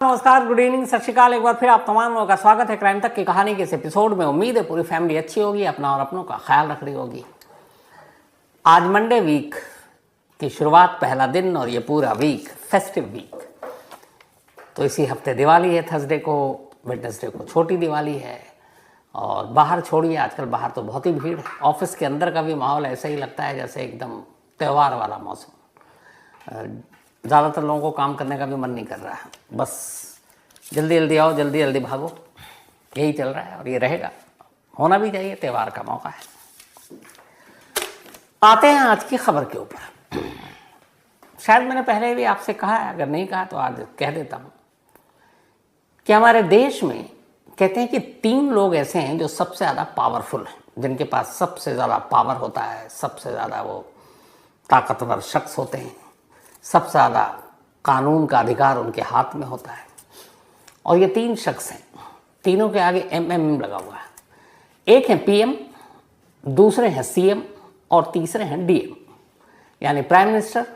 नमस्कार, good evening, सत श्रीकाल। एक बार फिर आप तमाम लोगों का स्वागत है क्राइम तक की कहानी के इस एपिसोड में। उम्मीद है पूरी फैमिली अच्छी होगी, अपना और अपनों का ख्याल रख रही होगी। आज मंडे वीक की शुरुआत, पहला दिन, और ये पूरा वीक फेस्टिव वीक। तो इसी हफ्ते दिवाली है, थर्सडे को, वेडनेसडे को छोटी दिवाली है। और बाहर छोड़िए, आजकल बाहर तो बहुत ही भीड़ है। ऑफिस के अंदर का भी माहौल ऐसा ही लगता है जैसे एकदम त्यौहार वाला मौसम। ज़्यादातर लोगों को काम करने का भी मन नहीं कर रहा है, बस जल्दी जल्दी आओ, जल्दी जल्दी भागो, यही चल रहा है और ये रहेगा, होना भी चाहिए, त्यौहार का मौका है। आते हैं आज की खबर के ऊपर। शायद मैंने पहले भी आपसे कहा है, अगर नहीं कहा तो आज कह देता हूँ कि हमारे देश में कहते हैं कि 3 लोग ऐसे हैं जो सबसे ज़्यादा पावरफुल हैं, जिनके पास सबसे ज़्यादा पावर होता है, सबसे ज़्यादा वो ताकतवर शख्स होते हैं, सबसे ज़्यादा कानून का अधिकार उनके हाथ में होता है। और ये 3 शख्स हैं, तीनों के आगे एमएम लगा हुआ है। एक है पीएम, दूसरे हैं सीएम और तीसरे हैं डीएम, यानी प्राइम मिनिस्टर,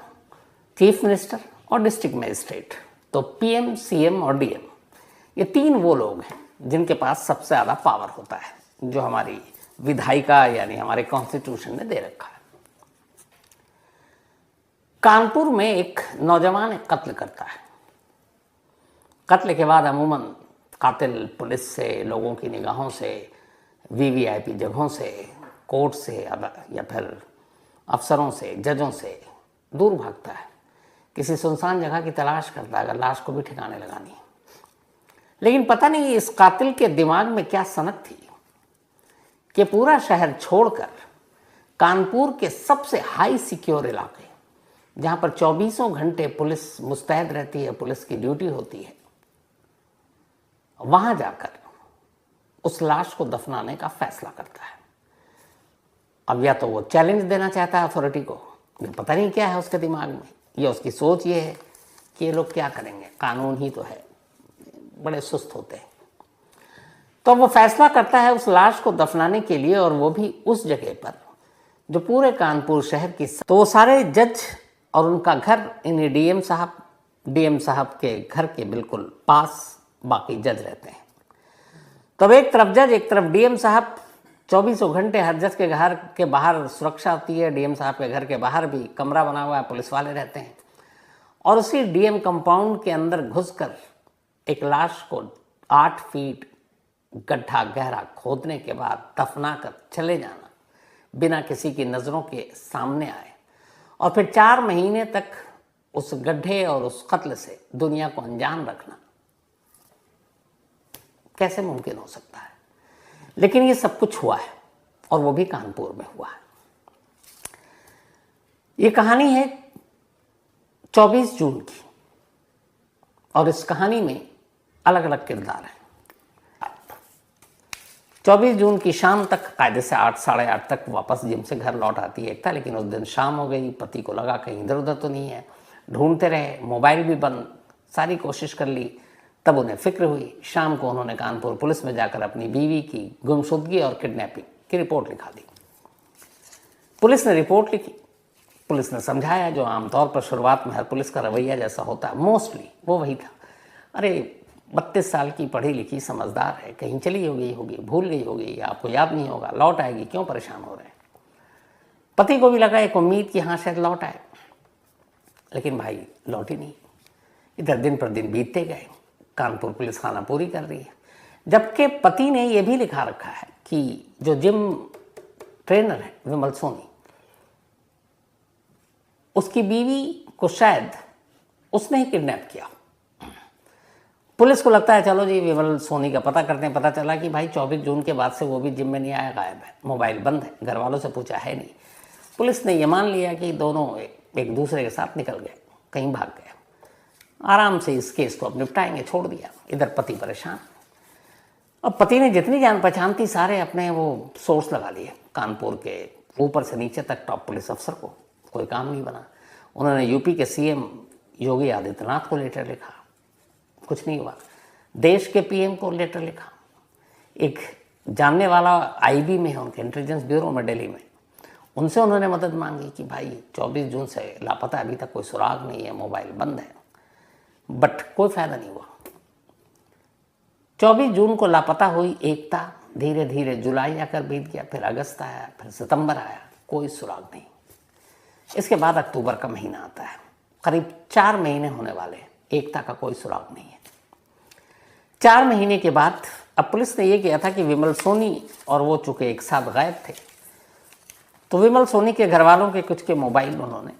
चीफ मिनिस्टर और डिस्ट्रिक्ट मजिस्ट्रेट। तो पीएम, सीएम और डीएम, ये 3 वो लोग हैं जिनके पास सबसे ज़्यादा पावर होता है, जो हमारी विधायिका यानी हमारे कॉन्स्टिट्यूशन ने दे रखा है। कानपुर में एक नौजवान एक कत्ल करता है। कत्ल के बाद अमूमन कातिल पुलिस से, लोगों की निगाहों से, वीवीआईपी जगहों से, कोर्ट से या फिर अफसरों से, जजों से दूर भागता है, किसी सुनसान जगह की तलाश करता है, अगर लाश को भी ठिकाने लगानी है। लेकिन पता नहीं इस कातिल के दिमाग में क्या सनक थी कि पूरा शहर छोड़कर कानपुर के सबसे हाई सिक्योर इलाके, जहां पर 24 घंटे पुलिस मुस्तैद रहती है, पुलिस की ड्यूटी होती है, वहां जाकर उस लाश को दफनाने का फैसला करता है। अब या तो वो चैलेंज देना चाहता है अथॉरिटी को, ये पता नहीं क्या है उसके दिमाग में, या उसकी सोच ये है कि ये लोग क्या करेंगे, कानून ही तो है, बड़े सुस्त होते हैं। तो वो फैसला करता है उस लाश को दफनाने के लिए, और वो भी उस जगह पर जो पूरे कानपुर शहर की। तो वो सारे जज और उनका घर इन्हीं डीएम साहब के घर के बिल्कुल पास बाकी जज रहते हैं। तब एक तरफ जज, एक तरफ डीएम साहब, 24 घंटे हर जज के घर के बाहर सुरक्षा होती है। डीएम साहब के घर के बाहर भी कमरा बना हुआ है, पुलिस वाले रहते हैं। और उसी डीएम कंपाउंड के अंदर घुसकर एक लाश को 8 फीट गड्ढा गहरा खोदने के बाद दफना कर चले जाना, बिना किसी की नज़रों के सामने आए, और फिर 4 महीने तक उस गड्ढे और उस कत्ल से दुनिया को अनजान रखना, कैसे मुमकिन हो सकता है? लेकिन ये सब कुछ हुआ है, और वो भी कानपुर में हुआ है। ये कहानी है 24 जून की, और इस कहानी में अलग अलग किरदार हैं। 24 जून की शाम तक कायदे से 8 साढ़े 8 तक वापस जिम से घर लौट आती है एकता, लेकिन उस दिन शाम हो गई। पति को लगा कहीं इधर उधर तो नहीं है, ढूंढते रहे, मोबाइल भी बंद, सारी कोशिश कर ली। तब उन्हें फिक्र हुई। शाम को उन्होंने कानपुर पुलिस में जाकर अपनी बीवी की गुमशुदगी और किडनैपिंग की रिपोर्ट लिखा दी। पुलिस ने रिपोर्ट लिखी, पुलिस ने समझाया, जो आमतौर पर शुरुआत में हर पुलिस का रवैया जैसा होता है, मोस्टली वो वही था। अरे 32 साल की पढ़ी लिखी समझदार है, कहीं चली होगी, भूल गई होगी, आपको याद नहीं होगा, लौट आएगी, क्यों परेशान हो रहे हैं। पति को भी लगा एक उम्मीद कि हाँ शायद लौट आए, लेकिन भाई लौटी नहीं। इधर दिन पर दिन बीतते गए, कानपुर पुलिस खाना पूरी कर रही है, जबकि पति ने यह भी लिखा रखा है कि जो जिम ट्रेनर है विमल सोनी, उसकी बीवी को शायद उसने ही किडनैप किया। पुलिस को लगता है चलो जी विमल सोनी का पता करते हैं। पता चला कि भाई 24 जून के बाद से वो भी जिम में नहीं आया, गायब है, मोबाइल बंद है, घर वालों से पूछा है नहीं। पुलिस ने ये मान लिया कि दोनों एक दूसरे के साथ निकल गए, कहीं भाग गए, आराम से इस केस को अब निपटाएंगे, छोड़ दिया। इधर पति परेशान। अब पति ने जितनी जान पहचान थी सारे अपने वो सोर्स लगा लिए, कानपुर के ऊपर से नीचे तक टॉप पुलिस अफसर को, कोई काम नहीं बना। उन्होंने यूपी के सीएम योगी आदित्यनाथ को लेटर लिखा, कुछ नहीं हुआ। देश के पीएम को लेटर लिखा, एक जानने वाला आईबी में है उनके, इंटेलिजेंस ब्यूरो में दिल्ली में, उनसे उन्होंने मदद मांगी कि भाई 24 जून से लापता, अभी तक कोई सुराग नहीं है, मोबाइल बंद है। बट कोई फ़ायदा नहीं हुआ। 24 जून को लापता हुई एकता। धीरे धीरे जुलाई आकर बीत गया, फिर अगस्त आया, फिर सितंबर आया, कोई सुराग नहीं। इसके बाद अक्टूबर का महीना आता है, करीब 4 महीने होने वाले, एकता का कोई सुराग नहीं है। 4 महीने के बाद अब पुलिस ने यह किया था कि विमल सोनी और वो चूंकि एक साथ गायब थे, तो विमल सोनी के घर वालों के कुछ के मोबाइल उन्होंने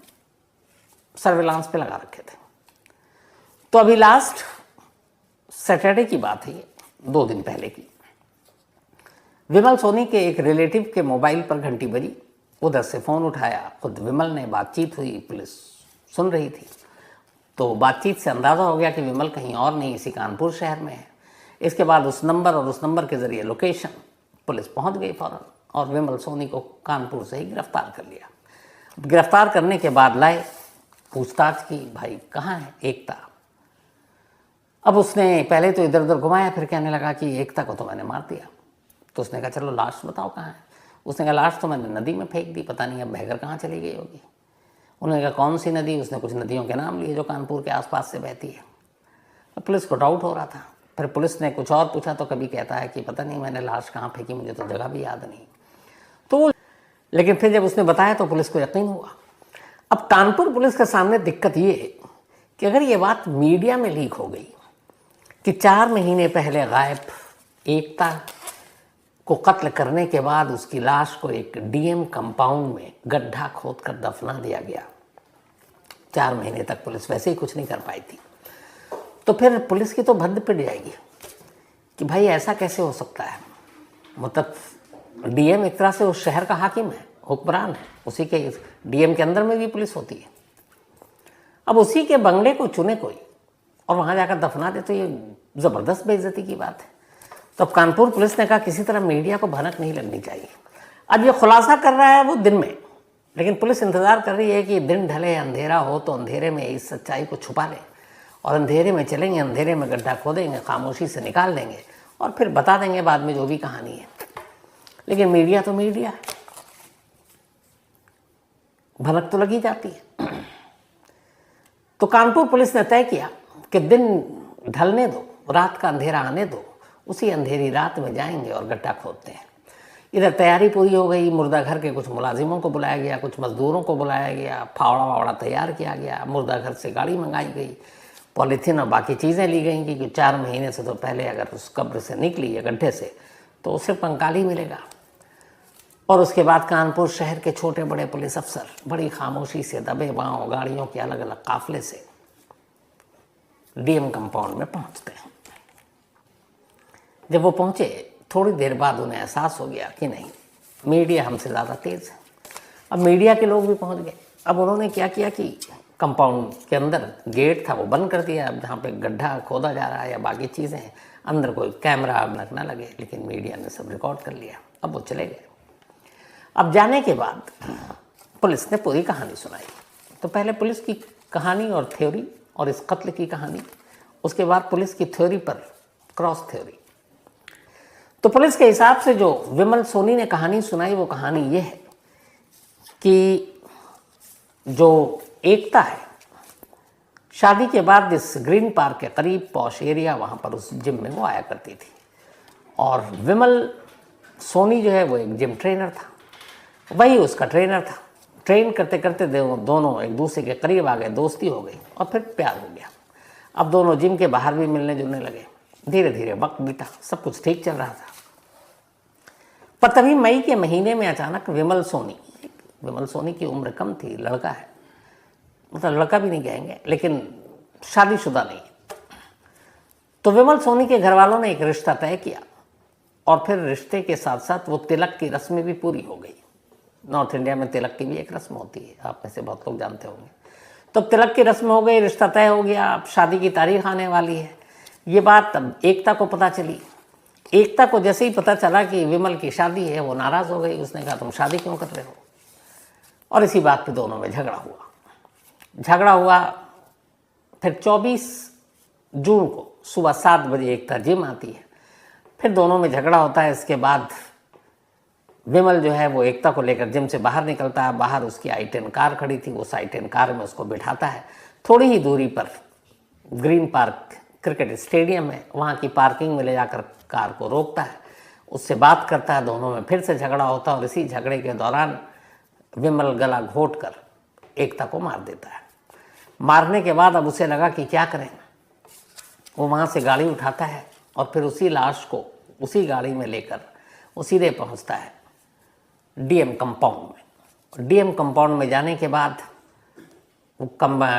सर्विलांस पे लगा रखे थे। तो अभी लास्ट सैटरडे की बात है, ये 2 दिन पहले की, विमल सोनी के एक रिलेटिव के मोबाइल पर घंटी बजी, उधर से फ़ोन उठाया, खुद विमल ने, बातचीत हुई, पुलिस सुन रही थी। तो बातचीत से अंदाज़ा हो गया कि विमल कहीं और नहीं, इसी कानपुर शहर में है। इसके बाद उस नंबर और उस नंबर के ज़रिए लोकेशन, पुलिस पहुंच गई फ़ौरन और विमल सोनी को कानपुर से ही गिरफ्तार कर लिया। गिरफ्तार करने के बाद लाए, पूछताछ की, भाई कहाँ है एकता। अब उसने पहले तो इधर उधर घुमाया, फिर कहने लगा कि एकता को तो मैंने मार दिया। तो उसने कहा चलो लाश बताओ कहाँ है। उसने कहा लाश तो मैंने नदी में फेंक दी, पता नहीं अब बहकर कहाँ चली गई होगी। उन्होंने कहा कौन सी नदी। उसने कुछ नदियों के नाम लिए जो कानपुर के आसपास से बहती है। अब पुलिस को डाउट हो रहा था। फिर पुलिस ने कुछ और पूछा तो कभी कहता है कि पता नहीं मैंने लाश कहाँ फेंकी, मुझे तो जगह भी याद नहीं। तो लेकिन फिर जब उसने बताया तो पुलिस को यकीन हुआ। अब कानपुर पुलिस के सामने दिक्कत ये है कि अगर ये बात मीडिया में लीक हो गई कि 4 महीने पहले गायब एकता को कत्ल करने के बाद उसकी लाश को एक डीएम कंपाउंड में गड्ढा खोदकर दफना दिया गया, 4 महीने तक पुलिस वैसे ही कुछ नहीं कर पाई थी, तो फिर पुलिस की तो भद्द पिट जाएगी कि भाई ऐसा कैसे हो सकता है। मतलब डीएम एक तरह से उस शहर का हाकिम है, हुक्मरान है, उसी के डीएम के अंदर में भी पुलिस होती है। अब उसी के बंगले को चुने कोई और वहाँ जाकर दफना दे, तो ये ज़बरदस्त बेइज्जती की बात है। तो अब कानपुर पुलिस ने कहा किसी तरह मीडिया को भनक नहीं लगनी चाहिए। अब ये खुलासा कर रहा है वो दिन में, लेकिन पुलिस इंतज़ार कर रही है कि दिन ढले, अंधेरा हो तो अंधेरे में इस सच्चाई को छुपा लें और अंधेरे में चलेंगे, अंधेरे में गड्ढा खोदेंगे, खामोशी से निकाल देंगे और फिर बता देंगे बाद में जो भी कहानी है। लेकिन मीडिया तो मीडिया है, भनक तो लगी जाती है। तो कानपुर पुलिस ने तय किया कि दिन ढलने दो, रात का अंधेरा आने दो, उसी अंधेरी रात में जाएंगे और गड्ढा खोदते हैं। इधर तैयारी पूरी हो गई, मुर्दा घर के कुछ मुलाजिमों को बुलाया गया, कुछ मजदूरों को बुलाया गया, फावड़ा वावड़ा तैयार किया गया, मुर्दा घर से गाड़ी मंगाई गई, पॉलीथीन और बाकी चीज़ें ली गई कि 4 महीने से तो पहले अगर उस कब्र से निकली या गड्ढे से तो उसे कंकाल ही मिलेगा। और उसके बाद कानपुर शहर के छोटे बड़े पुलिस अफसर बड़ी खामोशी से दबे बाँव गाड़ियों के अलग अलग काफिले से डीएम कंपाउंड में पहुंचते हैं। जब वो पहुंचे थोड़ी देर बाद उन्हें एहसास हो गया कि नहीं, मीडिया हमसे ज़्यादा तेज़ है। अब मीडिया के लोग भी पहुंच गए। अब उन्होंने क्या किया कि कंपाउंड के अंदर गेट था वो बंद कर दिया। अब जहाँ पे गड्ढा खोदा जा रहा है या बाकी चीज़ें हैं, अंदर कोई कैमरा न लगे, लेकिन मीडिया ने सब रिकॉर्ड कर लिया। अब वो चले गए। अब जाने के बाद पुलिस ने पूरी कहानी सुनाई। तो पहले पुलिस की कहानी और थ्योरी और इस कत्ल की कहानी, उसके बाद पुलिस की थ्योरी पर क्रॉस थ्योरी। तो पुलिस के हिसाब से जो विमल सोनी ने कहानी सुनाई वो कहानी ये है कि जो एकता है शादी के बाद इस ग्रीन पार्क के करीब पॉश एरिया, वहाँ पर उस जिम में वो आया करती थी। और विमल सोनी जो है वो एक जिम ट्रेनर था, वही उसका ट्रेनर था। ट्रेन करते करते दोनों एक दूसरे के करीब आ गए, दोस्ती हो गई और फिर प्यार हो गया। अब दोनों जिम के बाहर भी मिलने जुलने लगे। धीरे धीरे वक्त बीता, सब कुछ ठीक चल रहा था। पर तभी मई के महीने में अचानक विमल सोनी की उम्र कम थी, लड़का है, मतलब लड़का भी नहीं कहेंगे, लेकिन शादीशुदा नहीं। तो विमल सोनी के घर वालों ने एक रिश्ता तय किया और फिर रिश्ते के साथ साथ वो तिलक की रस्म भी पूरी हो गई। नॉर्थ इंडिया में तिलक की भी एक रस्म होती है, आप में से बहुत लोग जानते होंगे। तो तिलक की रस्म हो गई, रिश्ता तय हो गया, अब शादी की तारीख आने वाली है। ये बात अब एकता को पता चली। एकता को जैसे ही पता चला कि विमल की शादी है, वो नाराज़ हो गई। उसने कहा तुम शादी क्यों कर रहे हो, और इसी बात पे दोनों में झगड़ा हुआ। फिर 24 जून को सुबह 7 बजे एकता जिम आती है, फिर दोनों में झगड़ा होता है। इसके बाद विमल जो है वो एकता को लेकर जिम से बाहर निकलता है। बाहर उसकी i10 कार खड़ी थी, उस i10 कार में उसको बिठाता है। थोड़ी ही दूरी पर ग्रीन पार्क क्रिकेट स्टेडियम है, वहाँ की पार्किंग में ले जाकर कार को रोकता है, उससे बात करता है, दोनों में फिर से झगड़ा होता है और इसी झगड़े के दौरान विमल गला घोट कर एकता को मार देता है। मारने के बाद अब उसे लगा कि क्या करें, वो वहाँ से गाड़ी उठाता है और फिर उसी लाश को उसी गाड़ी में लेकर वो सीधे पहुँचता है डीएम कंपाउंड में। डीएम कंपाउंड में जाने के बाद वो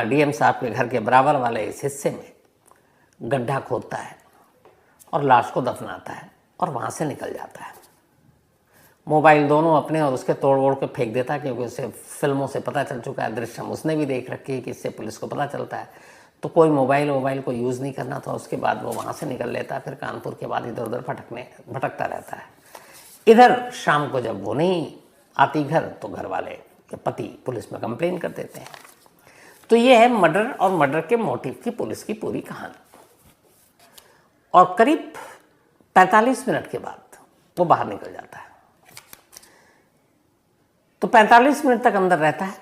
डीएम साहब के घर के बराबर वाले इस हिस्से में गड्ढा खोदता है और लाश को दफनाता है और वहाँ से निकल जाता है। मोबाइल दोनों अपने और उसके तोड़ ओड़ के फेंक देता है, क्योंकि उसे फिल्मों से पता चल चुका है, दृश्यम उसने भी देख रखी है कि इससे पुलिस को पता चलता है, तो कोई मोबाइल को यूज़ नहीं करना था। उसके बाद वो वहाँ से निकल लेता है, फिर कानपुर के बाद इधर उधर भटकता रहता है। इधर शाम को जब वो नहीं आती घर, तो घर वाले के पति पुलिस में कंप्लेन कर देते हैं। तो ये है मर्डर और मर्डर के मोटिव की पुलिस की पूरी कहानी। और करीब 45 मिनट के बाद वो बाहर निकल जाता है। तो 45 मिनट तक अंदर रहता है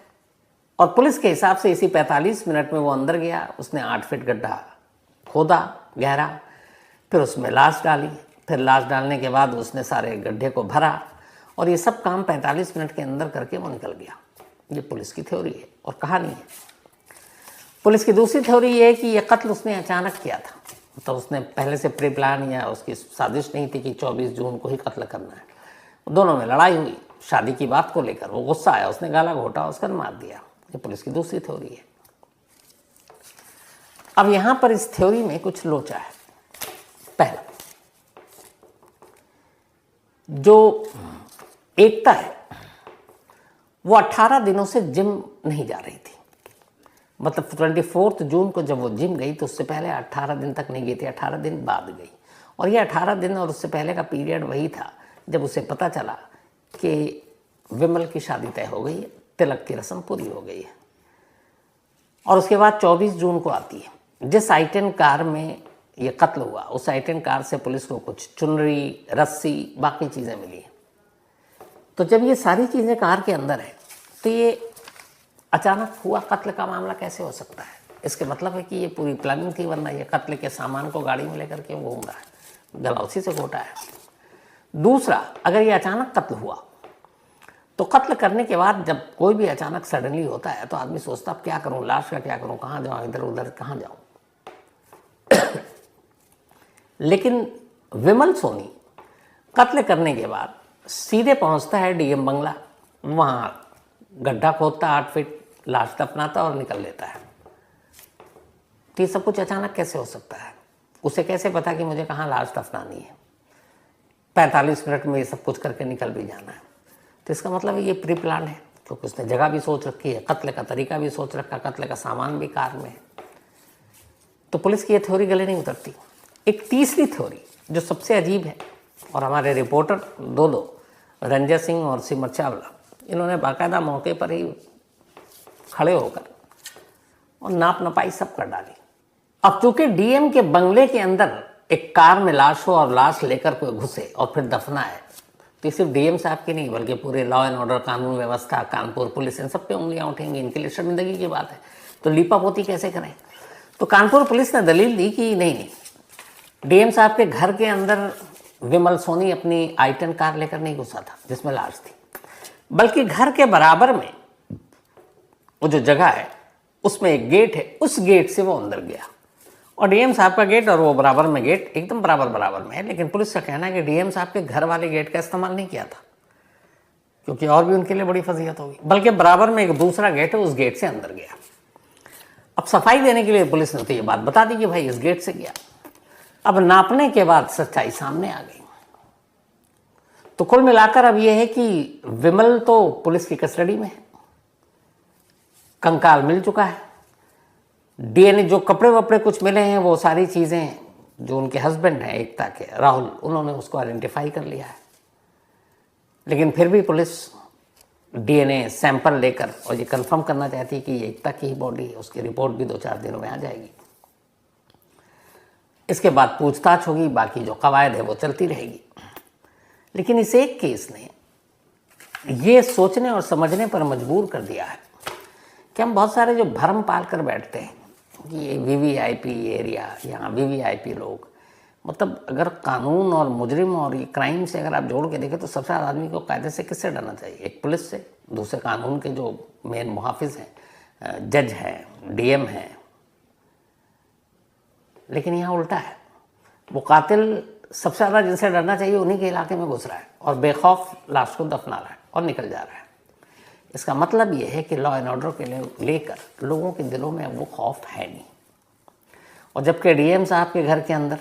और पुलिस के हिसाब से इसी 45 मिनट में वो अंदर गया, उसने 8 फीट गड्ढा खोदा गहरा, फिर उसमें लाश डाली, फिर लाश डालने के बाद उसने सारे गड्ढे को भरा और ये सब काम 45 मिनट के अंदर करके वो निकल गया। ये पुलिस की थ्योरी है और कहानी है। पुलिस की दूसरी थ्योरी ये है कि ये कत्ल उसने अचानक किया था, तो उसने पहले से प्री प्लान या उसकी साजिश नहीं थी कि 24 जून को ही कत्ल करना है। दोनों में लड़ाई हुई शादी की बात को लेकर, वो गुस्सा आया, उसने गाला घोटा, उसका मार दिया। ये पुलिस की दूसरी थ्योरी है। अब यहां पर इस थ्योरी में कुछ लोचा है। पहला, जो एकता है वो 18 दिनों से जिम नहीं जा रही थी। मतलब 24 जून को जब वो जिम गई तो उससे पहले 18 दिन तक नहीं गई थी, 18 दिन बाद गई। और ये 18 दिन और उससे पहले का पीरियड वही था जब उसे पता चला कि विमल की शादी तय हो गई है, तिलक की रस्म पूरी हो गई है। और उसके बाद 24 जून को आती है। जिस I-10 कार में ये कत्ल हुआ, उस I-10 कार से पुलिस को कुछ चुनरी, रस्सी, बाकी चीज़ें मिली। तो जब ये सारी चीज़ें कार के अंदर है तो ये अचानक हुआ कत्ल का मामला कैसे हो सकता है? इसके मतलब है कि ये पूरी प्लानिंग थी, वरना ये कत्ल के सामान को गाड़ी में लेकर क्यों घूम रहा है? गला उसी से घोटा है। दूसरा, अगर ये अचानक कत्ल हुआ तो कत्ल करने के बाद जब कोई भी अचानक सडनली होता है तो आदमी सोचता अब क्या करूं, लाश का क्या करूं, कहाँ जाऊं, इधर उधर कहाँ जाऊं। लेकिन विमल सोनी कत्ल करने के बाद सीधे पहुंचता है डीएम बंगला, वहां गड्ढा खोदता, 8 फीट लाश दफनाता और निकल लेता है। तो ये सब कुछ अचानक कैसे हो सकता है? उसे कैसे पता कि मुझे कहाँ लाश दफनानी है? 45 मिनट में ये सब कुछ करके निकल भी जाना है। तो इसका मतलब ये प्री प्लान है, क्योंकि उसने जगह भी सोच रखी है, कत्ल का तरीका भी सोच रखा, कत्ल का सामान भी कार में है। तो पुलिस की ये थ्योरी गले नहीं उतरती। एक तीसरी थ्योरी जो सबसे अजीब है, और हमारे रिपोर्टर दो रंजय सिंह और सिमर चावला, इन्होंने बाकायदा मौके पर ही खड़े होकर और नाप नपाई सब कर डाली। अब चूंकि डीएम के बंगले के अंदर एक कार में लाश हो और लाश लेकर कोई घुसे और फिर दफनाए, तो सिर्फ डीएम साहब की नहीं बल्कि पूरे लॉ एंड ऑर्डर, कानून व्यवस्था, कानपुर पुलिस, इन सब पे उंगलियां उठेंगी। इनके लिए शर्मिंदगी की बात है। तो लीपापोती कैसे करें? तो कानपुर पुलिस ने दलील दी कि नहीं, डीएम साहब के घर के अंदर विमल सोनी अपनी I-10 कार लेकर नहीं घुसा था जिसमें लाश थी, बल्कि घर के बराबर में वो जो जगह है उसमें एक गेट है, उस गेट से वो अंदर गया। और डीएम साहब का गेट और वो बराबर में गेट एकदम बराबर में है, लेकिन पुलिस का कहना है कि डीएम साहब के घर वाले गेट का इस्तेमाल नहीं किया था, क्योंकि और भी उनके लिए बड़ी फजीहत होगी, बल्कि बराबर में एक दूसरा गेट है, उस गेट से अंदर गया। अब सफाई देने के लिए पुलिस ने तो ये बात बता दी कि भाई इस गेट से गया। अब नापने के बाद सच्चाई सामने आ गई। तो कुल मिलाकर अब यह है कि विमल तो पुलिस की कस्टडी में है, कंकाल मिल चुका है, डीएनए जो कपड़े वपड़े कुछ मिले हैं वो सारी चीज़ें जो उनके हस्बैंड हैं एकता के, राहुल, उन्होंने उसको आइडेंटिफाई कर लिया है। लेकिन फिर भी पुलिस डीएनए सैंपल लेकर और ये कंफर्म करना चाहती है कि ये एकता की ही बॉडी है। उसकी रिपोर्ट भी 2-4 दिनों में आ जाएगी। इसके बाद पूछताछ होगी, बाकी जो कवायद है वो चलती रहेगी। लेकिन इस एक केस ने ये सोचने और समझने पर मजबूर कर दिया है कि हम बहुत सारे जो भ्रम पाल कर बैठते हैं कि ये वीवीआईपी एरिया, यहाँ वीवीआईपी लोग, मतलब अगर कानून और मुजरिम और ये क्राइम से अगर आप जोड़ के देखें तो सबसे ज़्यादा आदमी को कायदे से किससे डरना चाहिए? एक पुलिस से, दूसरे कानून के जो मेन मुहाफिज हैं, जज हैं, डीएम हैं। लेकिन यहाँ उल्टा है, वो कातिल सबसे ज़्यादा जिनसे डरना चाहिए उन्हीं के इलाके में घुस रहा है और बेखौफ लाश को दफना रहा है और निकल जा रहा है। इसका मतलब ये है कि लॉ एंड ऑर्डर के लेकर लोगों के दिलों में वो खौफ है नहीं। और जबकि डीएम साहब के घर के अंदर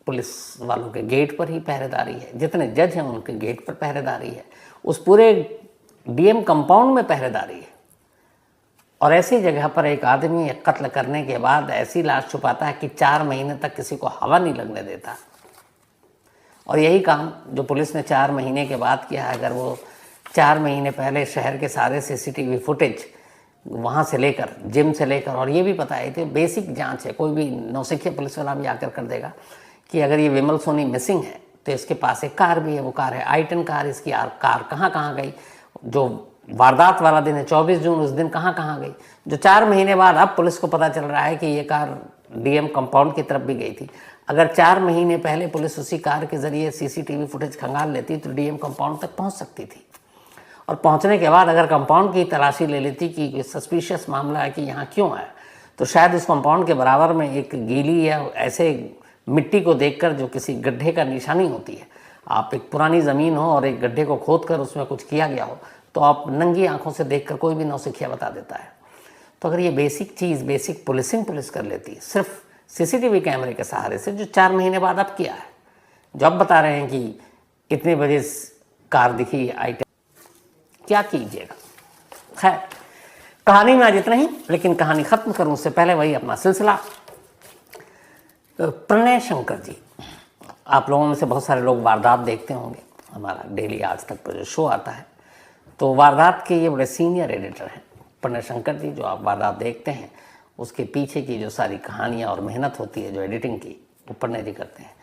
पुलिस वालों के गेट पर ही पहरेदारी है, जितने जज हैं उनके गेट पर पहरेदारी है, उस पूरे डीएम कंपाउंड में पहरेदारी है। और ऐसी जगह पर एक आदमी एक कत्ल करने के बाद ऐसी लाश छुपाता है कि 4 महीने तक किसी को हवा नहीं लगने देता। और यही काम जो पुलिस ने 4 महीने के बाद किया है, अगर वो 4 महीने पहले शहर के सारे सीसीटीवी फुटेज वहाँ से लेकर, जिम से लेकर, और ये भी पता है कि बेसिक जांच है, कोई भी नौसिखिया पुलिस वाला भी आकर कर देगा कि अगर ये विमल सोनी मिसिंग है तो इसके पास एक कार भी है, वो कार है i10 कार। इसकी कार कहाँ कहाँ गई, जो वारदात वाला दिन है 24 जून, उस दिन कहाँ कहाँ गई, जो 4 महीने बाद अब पुलिस को पता चल रहा है कि ये कार डीएम कंपाउंड की तरफ भी गई थी। अगर 4 महीने पहले पुलिस उसी कार के जरिए सीसीटीवी फुटेज खंगाल लेती तो डीएम कंपाउंड तक पहुँच सकती थी। और पहुंचने के बाद अगर कंपाउंड की तलाशी ले लेती कि सस्पिशियस मामला है कि यहाँ क्यों आया, तो शायद उस कंपाउंड के बराबर में एक गीली या ऐसे मिट्टी को देखकर जो किसी गड्ढे का निशानी होती है, आप एक पुरानी ज़मीन हो और एक गड्ढे को खोदकर उसमें कुछ किया गया हो, तो आप नंगी आंखों से देखकर कोई भी नौसिखिया बता देता है। तो अगर ये बेसिक चीज़, बेसिक पुलिसिंग पुलिस कर लेती है सिर्फ सीसीटीवी कैमरे के सहारे से, जो 4 महीने बाद अब किया है, जो अब बता रहे हैं कि इतने बजे कार दिखी i10, क्या कीजिएगा। खैर, कहानी में आज इतना ही, लेकिन कहानी खत्म करूं उससे पहले वही अपना सिलसिला। प्रणय शंकर जी, आप लोगों में से बहुत सारे लोग वारदात देखते होंगे, हमारा डेली आज तक पर जो शो आता है, तो वारदात के ये बड़े सीनियर एडिटर हैं प्रणय शंकर जी। जो आप वारदात देखते हैं उसके पीछे की जो सारी कहानियाँ और मेहनत होती है, जो एडिटिंग की, वो प्रणय जी करते हैं।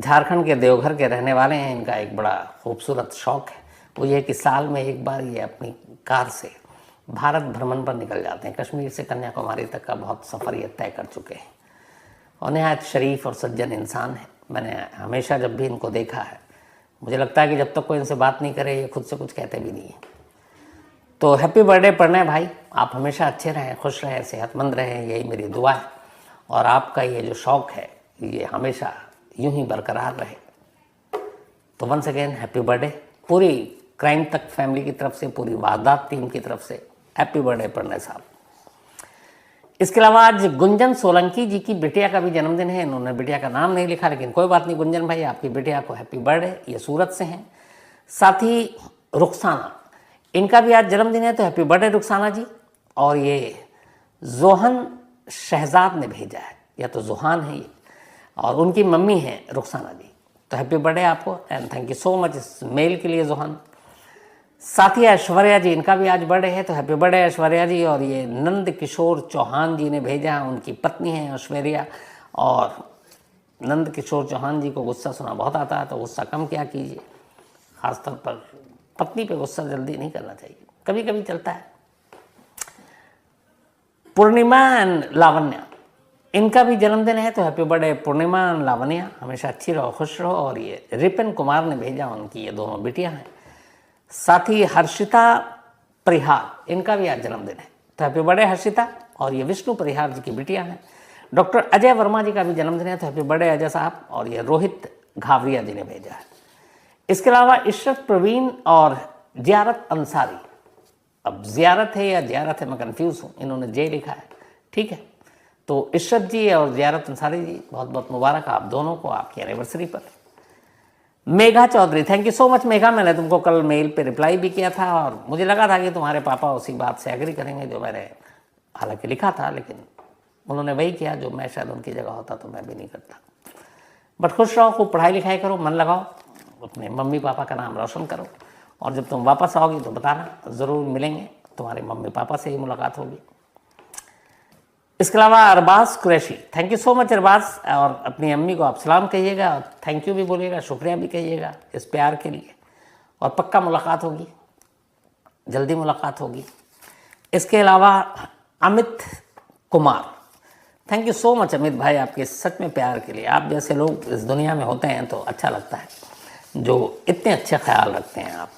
झारखंड के देवघर के रहने वाले हैं। इनका एक बड़ा खूबसूरत शौक़ है, वो ये है कि साल में एक बार ये अपनी कार से भारत भ्रमण पर निकल जाते हैं। कश्मीर से कन्याकुमारी तक का बहुत सफ़र ये तय कर चुके हैं और नहायत शरीफ और सज्जन इंसान है। मैंने हमेशा जब भी इनको देखा है, मुझे लगता है कि जब तक कोई इनसे बात नहीं करे ये खुद से कुछ कहते भी नहीं है। तो हैप्पी बर्थडे प्रणय भाई, आप हमेशा अच्छे रहें, खुश रहें, सेहतमंद रहें, यही मेरी दुआ है। और आपका ये जो शौक़ है ये हमेशा यूं ही बरकरार रहे। तो वंस अगेन हैप्पी बर्थडे पूरी क्राइम तक फैमिली की तरफ से, पूरी वारदात टीम की तरफ से हैप्पी बर्थडे प्रणय साहब। इसके अलावा आज गुंजन सोलंकी जी की बिटिया का भी जन्मदिन है। इन्होंने बिटिया का नाम नहीं लिखा, लेकिन कोई बात नहीं गुंजन भाई, आपकी बिटिया को हैप्पी बर्थडे। ये सूरत से हैं। साथ ही रुखसाना, इनका भी आज जन्मदिन है, तो हैप्पी बर्थडे रुखसाना जी। और ये जोहन शहजाद ने भेजा है, या तो जोहान है ये, और उनकी मम्मी है रुखसाना जी। तो हैप्पी बर्थडे आपको and thank you so much इस मेल के लिए जोहान। साथ ही ऐश्वर्या जी, इनका भी आज बर्थडे है, तो हैप्पी बर्थडे ऐश्वर्या जी। और ये नंद किशोर चौहान जी ने भेजा है, उनकी पत्नी है ऐश्वर्या। और नंद किशोर चौहान जी को गुस्सा सुना बहुत आता है, तो गुस्सा कम क्या कीजिए, खासतौर पर पत्नी पे गुस्सा जल्दी नहीं करना चाहिए, कभी कभी चलता है। पूर्णिमा एंड लावण्या, इनका भी जन्मदिन है, तो happy birthday Purnima and Lavanya, हमेशा अच्छी रहो, खुश रहो। और ये रिपन कुमार ने भेजा, उनकी ये दोनों बेटियां हैं। साथ ही हर्षिता परिहार, इनका भी आज जन्मदिन है, तो हैप्पी बर्थडे हर्षिता। और ये विष्णु परिहार जी की बेटियां हैं। डॉक्टर अजय वर्मा जी का भी जन्मदिन है, तो हैप्पी बर्थडे अजय साहब। और ये रोहित घावरिया जी ने भेजा है। इसके अलावा इशरत प्रवीण और जियारत अंसारी, अब जियारत है या जियारत है मैं कंफ्यूज हूँ, इन्होंने जे लिखा है, ठीक है। तो इशरत जी और जियारत अंसारी जी, बहुत बहुत मुबारक आप दोनों को आपकी एनिवर्सरी पर। Megha Chaudhary, thank you so much Megha, मैंने तुमको कल मेल पे रिप्लाई भी किया था और मुझे लगा था कि तुम्हारे पापा उसी बात से एग्री करेंगे जो मैंने हालांकि लिखा था, लेकिन उन्होंने वही किया जो मैं शायद उनकी जगह होता तो मैं भी नहीं करता। बट खुश रहो, खूब पढ़ाई लिखाई करो, मन लगाओ, अपने मम्मी पापा का नाम रोशन करो। और जब तुम वापस आओगी तो बताना, ज़रूर मिलेंगे, तुम्हारे मम्मी पापा से ही मुलाकात होगी। इसके अलावा Arbaaz Qureshi, thank you so much Arbaaz. और अपनी अम्मी को आप सलाम कहिएगा और थैंक यू भी बोलिएगा, शुक्रिया भी कहिएगा इस प्यार के लिए। और पक्का मुलाकात होगी, जल्दी मुलाकात होगी। इसके अलावा Amit Kumar. Thank you so much Amit भाई, आपके सच में प्यार के लिए। आप जैसे लोग इस दुनिया में होते हैं तो अच्छा लगता है, जो इतने अच्छे ख्याल रखते हैं आप।